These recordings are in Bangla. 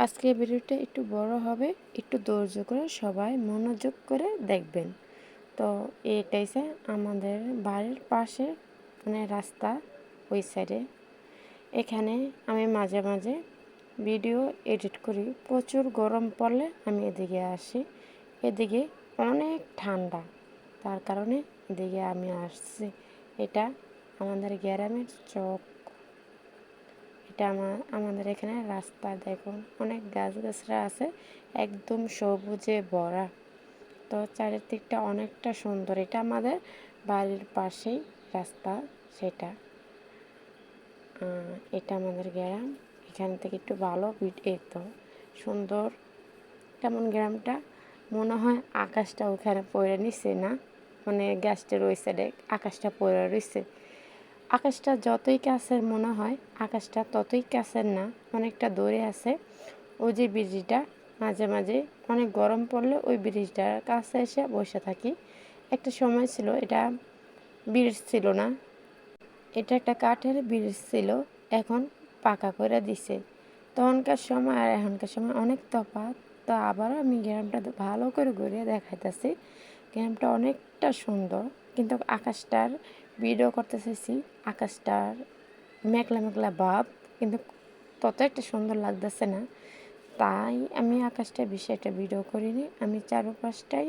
আজকের ভিডিওটা একটু বড় হবে, একটু ধৈর্য করে সবাই মনোযোগ করে দেখবেন। তো এটাই আমাদের বাড়ির পাশে মানে রাস্তা ওই সাইডে। এখানে আমি মাঝে মাঝে ভিডিও এডিট করি। প্রচুর গরম পড়লে আমি এদিকে আসি। এদিকে অনেক ঠান্ডা, তার কারণে এদিকে আমি আসছি। এটা আমাদের গ্রামের চক। এটা আমাদের এখানে রাস্তা দেখুন, অনেক গাছগাছরা আছে, একদম সবুজে ভরা। তো চারিদিকটা অনেকটা সুন্দর। এটা আমাদের বাড়ির পাশেই রাস্তা। সেটা এটা আমাদের গ্রাম। এখান থেকে একটু ভালো তো সুন্দর। কেমন গ্রামটা মনে হয় আকাশটা ওখানে পড়ে নিচ্ছে না, মানে গাছটার ওই সাইডে আকাশটা পড়ে রয়েছে। আকাশটা যতই কাছের মনে হয়, আকাশটা ততই কাছের না, অনেকটা দূরে আছে। ওই যে ব্রিজটা, মাঝে মাঝে অনেক গরম পড়লে ওই ব্রিজটার কাছে এসে বসে থাকি। একটা সময় ছিল এটা ব্রিজ ছিল না, এটা একটা কাঠের ব্রিজ ছিল, এখন পাকা করে দিছে। তখনকার সময় আর এখনকার সময় অনেক তফাৎ। তো আবারও আমি গ্রামটা ভালো করে ঘুরিয়ে দেখাইতেছি। গ্রামটা অনেকটা সুন্দর, কিন্তু আকাশটার ভিডিও করতে চাইছি, আকাশটার মেঘলা মেঘলা ভাব, কিন্তু তত একটা সুন্দর লাগতেছে না। তাই আমি আকাশটা বেশি একটা ভিডিও করিনি, আমি চারপাশটাই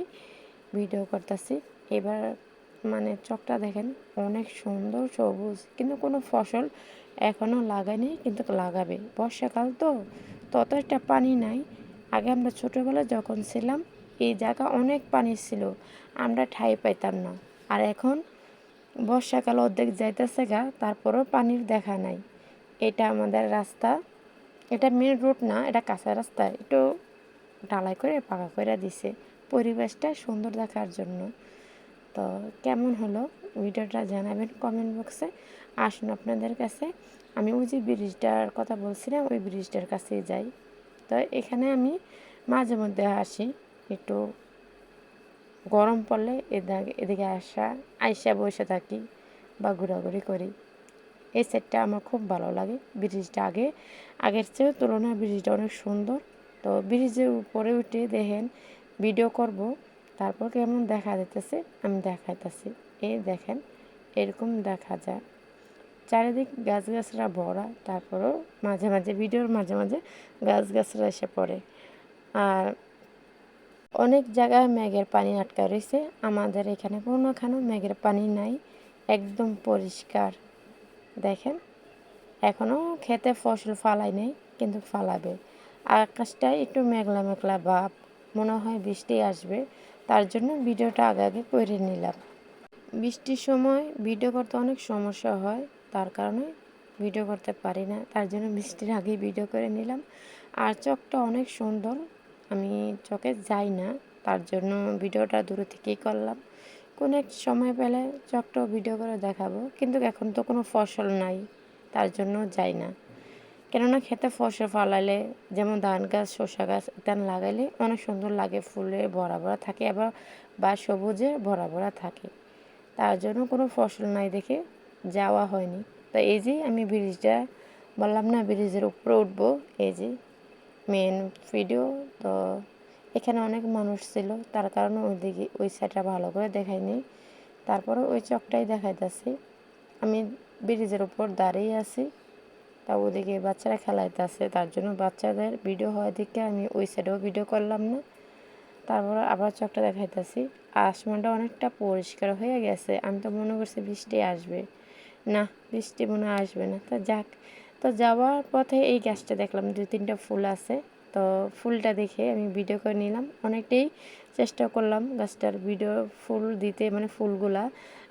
ভিডিও করতেছি। এবার মানে চকটা দেখেন, অনেক সুন্দর সবুজ, কিন্তু কোনো ফসল এখনও লাগায়নি, কিন্তু লাগাবে। বর্ষাকাল তো, তত একটা পানি নাই। আগে আমরা ছোটোবেলায় যখন ছিলাম, এই জায়গা অনেক পানি ছিল, আমরা ঠাঁই পাইতাম না। আর এখন বর্ষাকাল অর্ধেক যাইতেছে গা, তারপরেও পানির দেখা নাই। এটা আমাদের রাস্তা। এটা মেন রোড না, এটা কাঁচা রাস্তা, একটু ঢালাই করে পাকা করে দিছে পরিবেশটা সুন্দর দেখার জন্য। তো কেমন হলো ভিডিওটা জানাবেন কমেন্ট বক্সে। আসুন আপনাদের কাছে আমি ওই যে ব্রিজটার কথা বলছিলাম, ওই ব্রিজটার কাছেই যাই। তো এখানে আমি মাঝে মধ্যে আসি, একটু গরম পড়লে এদিকে আইসা বসে থাকি বা ঘোরাঘুরি করি। এই সাইডটা আমার খুব ভালো লাগে। ব্রিজটা আগের চেয়েও তুলনায় ব্রিজটা অনেক সুন্দর। তো ব্রিজের উপরে উঠে দেখেন ভিডিও করব, তারপর কেমন দেখা যেতেছে আমি দেখাইতেছি। এই দেখেন, এরকম দেখা যায়, চারিদিক গাছগাছরা ভরা। তারপরেও মাঝে মাঝে ভিডিওর মাঝে মাঝে গাছগাছরা এসে পড়ে। আর অনেক জায়গায় মেঘের পানি আটকা রয়েছে, আমাদের এখানে কোনোখানেও মেঘের পানি নাই, একদম পরিষ্কার। দেখেন, এখনও খেতে ফসল ফালাই নেই, কিন্তু ফালাবে। আকাশটায় একটু মেঘলা মেঘলা ভাব, মনে হয় বৃষ্টি আসবে। তার জন্য ভিডিওটা আগে করে নিলাম। বৃষ্টির সময় ভিডিও করতে অনেক সমস্যা হয়, তার কারণে ভিডিও করতে পারি না, তার জন্য বৃষ্টির আগেই ভিডিও করে নিলাম। আর চকটা অনেক সুন্দর, আমি চকে যাই না, তার জন্য ভিডিওটা দূরে থেকেই করলাম। কোনো এক সময় পেলে চকটাও ভিডিও করে দেখাবো, কিন্তু এখন তো কোনো ফসল নাই, তার জন্য যাই না। কেননা খেতে ফসল ফলালে, যেমন ধান গাছ, শসা গাছ ধান লাগাইলে অনেক সুন্দর লাগে, ফুলে ভরা ভরা থাকে, আবার বা সবুজে ভরা ভরা থাকে। তার জন্য কোনো ফসল নাই দেখে যাওয়া হয়নি। তো এই যে আমি ব্রিজটা বললাম না, ব্রিজের উপরে উঠবো, এই যে মেন ভিডিও। তো এখানে অনেক মানুষ ছিল, তার কারণে ওইদিকে ওই সাইডটা ভালো করে দেখায়নি। তারপরে ওই চকটাই দেখাইতেছি। আমি ব্রিজের উপর দাঁড়িয়ে আছি, তা ওদিকে বাচ্চারা খেলাইতেছে, তার জন্য বাচ্চাদের ভিডিও হওয়ার দিকে আমি ওই সাইডেও ভিডিও করলাম না। তারপর আবার চকটা দেখাইতেছি। আসমানটা অনেকটা পরিষ্কার হয়ে গেছে, আমি তো মনে করছি বৃষ্টি আসবে, না বৃষ্টি মনে আসবে না। তো যাক, তো যাওয়ার পথে এই গাছটা দেখলাম, 2-3টা ফুল আছে। তো ফুলটা দেখে আমি ভিডিও করে নিলাম। অনেকটাই চেষ্টা করলাম গাছটার ভিডিও ফুল দিতে, মানে ফুলগুলা।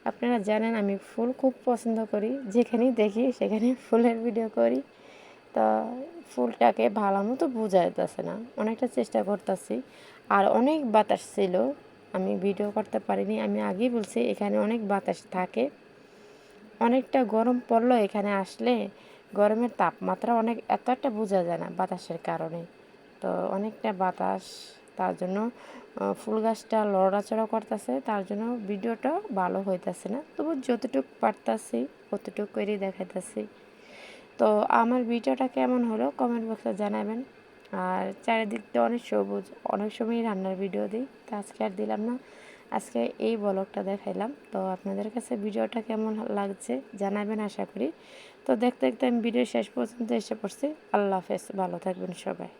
আপনারা জানেন আমি ফুল খুব পছন্দ করি, যেখানেই দেখি সেখানে ফুলের ভিডিও করি। তা ফুলটাকে ভালো মতো বোঝা যাইতেছে না, অনেকটা চেষ্টা করতেছি। আর অনেক বাতাস ছিল, আমি ভিডিও করতে পারিনি। আমি আগেই বলছি এখানে অনেক বাতাস থাকে, অনেকটা গরম পড়লো এখানে আসলে। গরমের তাপমাত্রা অনেক, এত একটা বোঝা যায় না বাতাসের কারণে। তো অনেকটা বাতাস, তার জন্য ফুল গাছটা লড়াচড়া করতেছে, তার জন্য ভিডিওটা ভালো হইতেছে না। তবু যতটুকু পারতাছি অতটুকু করেই দেখাইতেছি। তো আমার ভিডিওটা কেমন হলো কমেন্ট বক্সে জানাবেন। আর চারিদিক দিয়ে অনেক সবুজ, অনেক সময় রান্নার ভিডিও দিই, তো আজকে আর দিলাম না, আজকে এই ব্লগটা দেখাইলাম। তো আপনাদের কাছে ভিডিওটা কেমন লাগছে জানাবেন আশা করি। তো দেখতে দেখতে আমি ভিডিও শেষ পর্যন্ত এসে পড়ছি। আল্লাহ হাফেজ, ভালো থাকবেন সবাই।